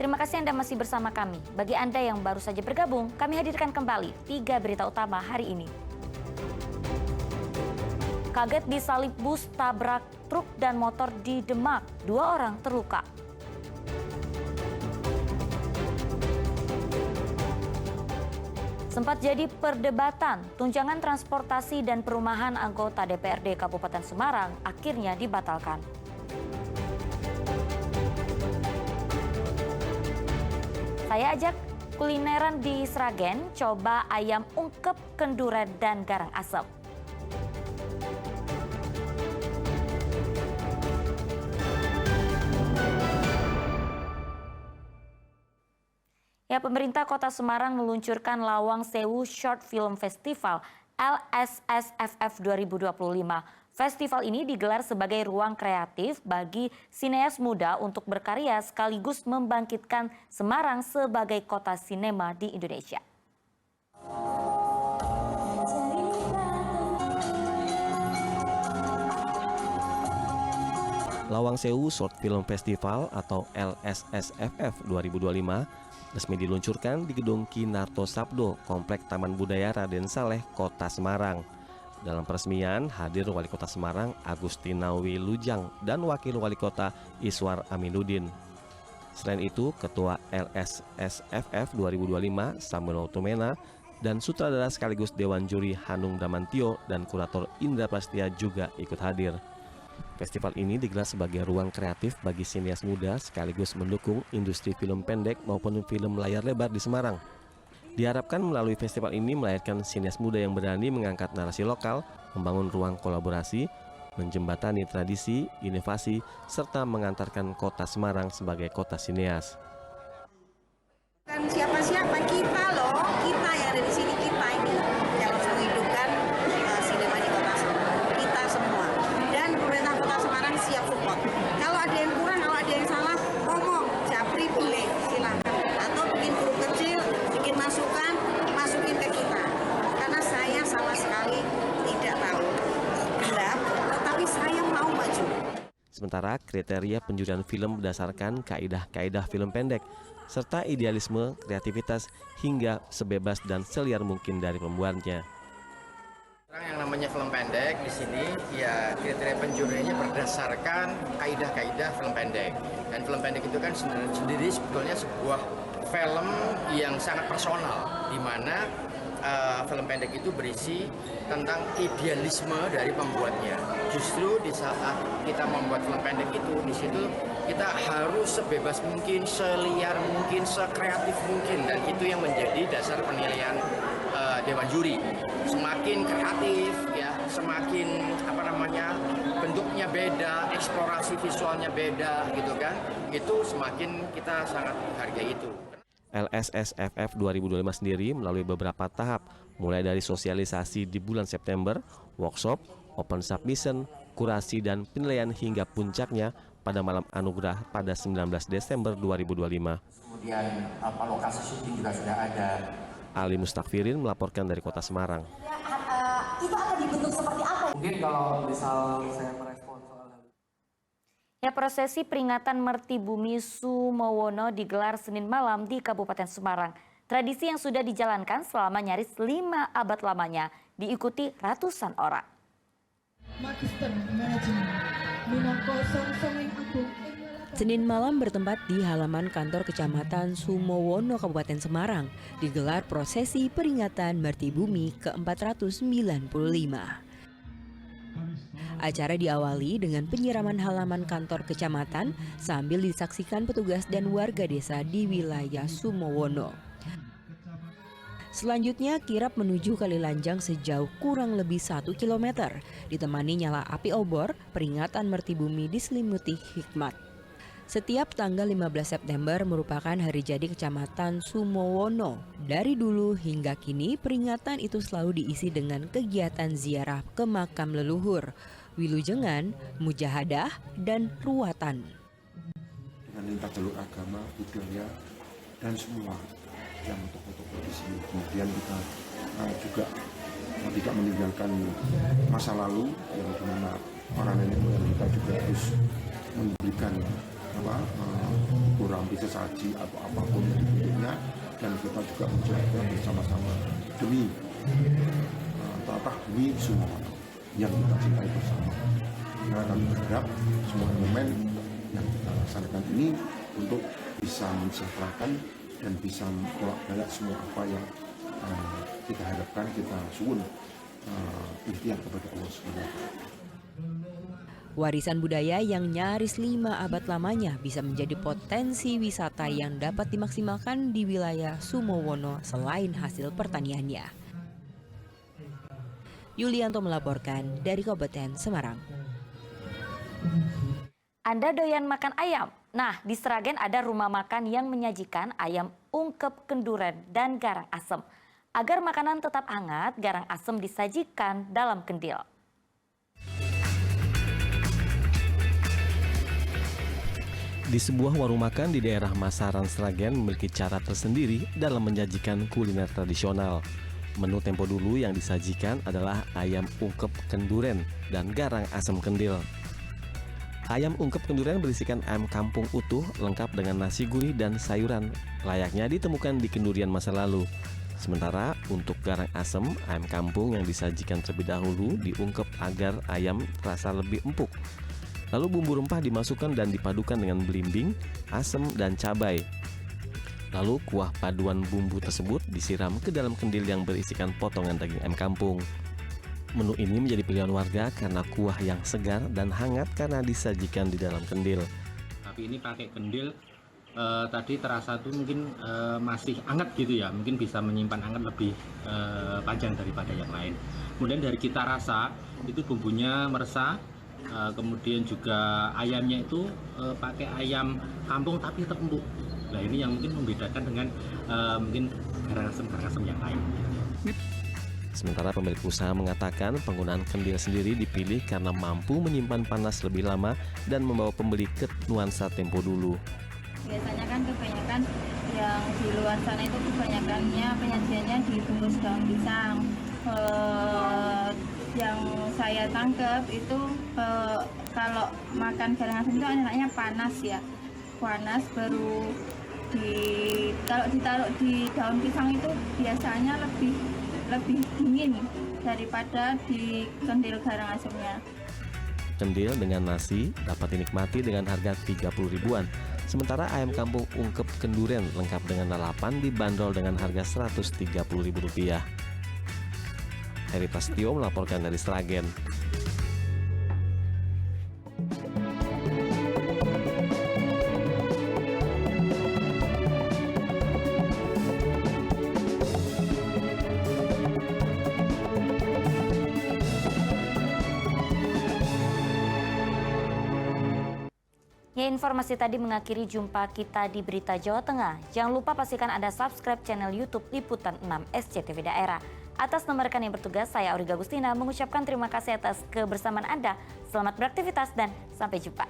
Terima kasih Anda masih bersama kami. Bagi Anda yang baru saja bergabung, kami hadirkan kembali 3 berita utama hari ini. Kaget disalip bus tabrak truk dan motor di Demak, 2 orang terluka. Sempat jadi perdebatan, tunjangan transportasi dan perumahan anggota DPRD Kabupaten Semarang akhirnya dibatalkan. Saya ajak kulineran di Sragen, coba ayam ungkep, kenduren, dan garang asem. Ya, pemerintah Kota Semarang meluncurkan Lawang Sewu Short Film Festival LSSFF 2025. Festival ini digelar sebagai ruang kreatif bagi sineas muda untuk berkarya sekaligus membangkitkan Semarang sebagai kota sinema di Indonesia. Lawang Sewu Short Film Festival atau LSSFF 2025 resmi diluncurkan di Gedung Kinarto Sabdo, Komplek Taman Budaya Raden Saleh, Kota Semarang. Dalam peresmian hadir Wali Kota Semarang Agustina Wilujang dan Wakil Wali Kota Iswar Aminuddin. Selain itu, Ketua LSSFF 2025 Samuel Tumena dan sutradara sekaligus Dewan Juri Hanung Damantio dan Kurator Indra Prastia juga ikut hadir. Festival ini digelar sebagai ruang kreatif bagi sinias muda sekaligus mendukung industri film pendek maupun film layar lebar di Semarang. Diharapkan melalui festival ini melahirkan sinias muda yang berani mengangkat narasi lokal, membangun ruang kolaborasi, menjembatani tradisi, inovasi, serta mengantarkan kota Semarang sebagai kota sineas. Kan siapa-siapa, kita loh, kita yang ada di sini, kita ini yang harus menghidupkan sinema di kota Semarang, kita semua. Dan pemerintah Kota Semarang siap support. Kalau ada yang kurang, kalau ada yang salah, ngomong, japri boleh, silahkan. Atau bikin grup kecil, bikin masukan, masukin ke kita. Karena saya sama sekali tidak tahu gelap, tetapi saya mau maju. Sementara kriteria penjurian film berdasarkan kaidah-kaidah film pendek, serta idealisme, kreativitas, hingga sebebas dan seliar mungkin dari pembuatnya. Yang namanya film pendek di sini ya kriteria penjuriannya berdasarkan kaidah-kaidah film pendek. Dan film pendek itu kan sendiri sebetulnya sebuah film yang sangat personal, di mana film pendek itu berisi tentang idealisme dari pembuatnya. Justru di saat kita membuat film pendek itu, di situ kita harus sebebas mungkin, seliar mungkin, sekreatif mungkin, dan itu yang menjadi dasar penilaian Dewan Juri. Semakin kreatif ya, semakin bentuknya beda, eksplorasi visualnya beda gitu kan, itu semakin kita sangat menghargai itu. LSSFF 2025 sendiri melalui beberapa tahap, mulai dari sosialisasi di bulan September, workshop, open submission, kurasi dan penilaian hingga puncaknya pada malam anugerah pada 19 Desember 2025. Kemudian lokasi syuting juga sudah ada. Ali Mustakfirin melaporkan dari Kota Semarang. Itu akan dibentuk seperti apa? Mungkin kalau misal saya merespon soal Ya, prosesi peringatan Merti Bumi Sumowono digelar Senin malam di Kabupaten Semarang. Tradisi yang sudah dijalankan selama nyaris 5 abad lamanya diikuti ratusan orang. Senin malam bertempat di halaman kantor Kecamatan Sumowono, Kabupaten Semarang, digelar prosesi peringatan Merti Bumi ke-495. Acara diawali dengan penyiraman halaman kantor kecamatan sambil disaksikan petugas dan warga desa di wilayah Sumowono. Selanjutnya kirap menuju Kalilanjang sejauh kurang lebih 1 km, ditemani nyala api obor, peringatan Merti Bumi diselimuti hikmat. Setiap tanggal 15 September merupakan hari jadi Kecamatan Sumowono. Dari dulu hingga kini peringatan itu selalu diisi dengan kegiatan ziarah ke makam leluhur, wilujengan, mujahadah, dan ruatan. Dengan lintas jalur agama, budaya, dan semua yang tokoh-tokoh di sini. Kemudian kita juga tidak meninggalkan masa lalu yang dimana para nenek moyang kita juga harus memberikan kurang bisa sesaji atau apapun itu bentuknya, dan kita juga menjaga bersama-sama demi tata demi semua orang yang kita cintai bersama. Nah, kami berharap semua momen yang kita laksanakan ini untuk bisa mensejahterakan dan bisa bolak-balik semua apa yang kita harapkan, kita suwun ikhtiar kepada Allah SWT. Warisan budaya yang nyaris 5 abad lamanya bisa menjadi potensi wisata yang dapat dimaksimalkan di wilayah Sumowono selain hasil pertaniannya. Yulianto melaporkan dari Kabupaten Semarang. Anda doyan makan ayam? Nah, di Sragen ada rumah makan yang menyajikan ayam ungkep, kenduren, dan garang asem. Agar makanan tetap hangat, garang asem disajikan dalam kendil. Di sebuah warung makan di daerah Masaran, Sragen memiliki cara tersendiri dalam menyajikan kuliner tradisional. Menu tempo dulu yang disajikan adalah ayam ungkep kenduren dan garang asem kendil. Ayam ungkep kenduren berisikan ayam kampung utuh lengkap dengan nasi gurih dan sayuran, layaknya ditemukan di kendurian masa lalu. Sementara untuk garang asem, ayam kampung yang disajikan terlebih dahulu diungkep agar ayam terasa lebih empuk. Lalu bumbu rempah dimasukkan dan dipadukan dengan belimbing, asem, dan cabai. Lalu kuah paduan bumbu tersebut disiram ke dalam kendil yang berisikan potongan daging ayam kampung. Menu ini menjadi pilihan warga karena kuah yang segar dan hangat karena disajikan di dalam kendil. Tapi ini pakai kendil, tadi terasa tuh mungkin masih hangat gitu ya, mungkin bisa menyimpan hangat lebih panjang daripada yang lain. Kemudian dari cita rasa itu bumbunya meresap, kemudian juga ayamnya itu pakai ayam kampung tapi tetap empuk. Nah ini yang mungkin membedakan dengan mungkin garang asem yang lain. Sementara pemilik usaha mengatakan penggunaan kendil sendiri dipilih karena mampu menyimpan panas lebih lama dan membawa pembeli ke nuansa tempo dulu. Biasanya kan kebanyakan yang di luar sana itu kebanyakannya penyajiannya dibungkus daun pisang. Yang saya tangkap itu kalau makan garang asem itu enaknya panas ya, panas baru kalau ditaruh di daun pisang itu biasanya lebih dingin daripada di kendil garang asemnya. Kendil dengan nasi dapat dinikmati dengan harga 30 ribuan. Sementara ayam kampung ungkep kenduren lengkap dengan lalapan dibanderol dengan harga Rp130.000. Heri Prasetyo melaporkan dari Sragen. Ya, informasi tadi mengakhiri jumpa kita di Berita Jawa Tengah. Jangan lupa pastikan Anda subscribe channel YouTube Liputan 6 SCTV Daerah. Atas nama rekan yang bertugas, saya Auriga Agustina mengucapkan terima kasih atas kebersamaan Anda. Selamat beraktivitas dan sampai jumpa.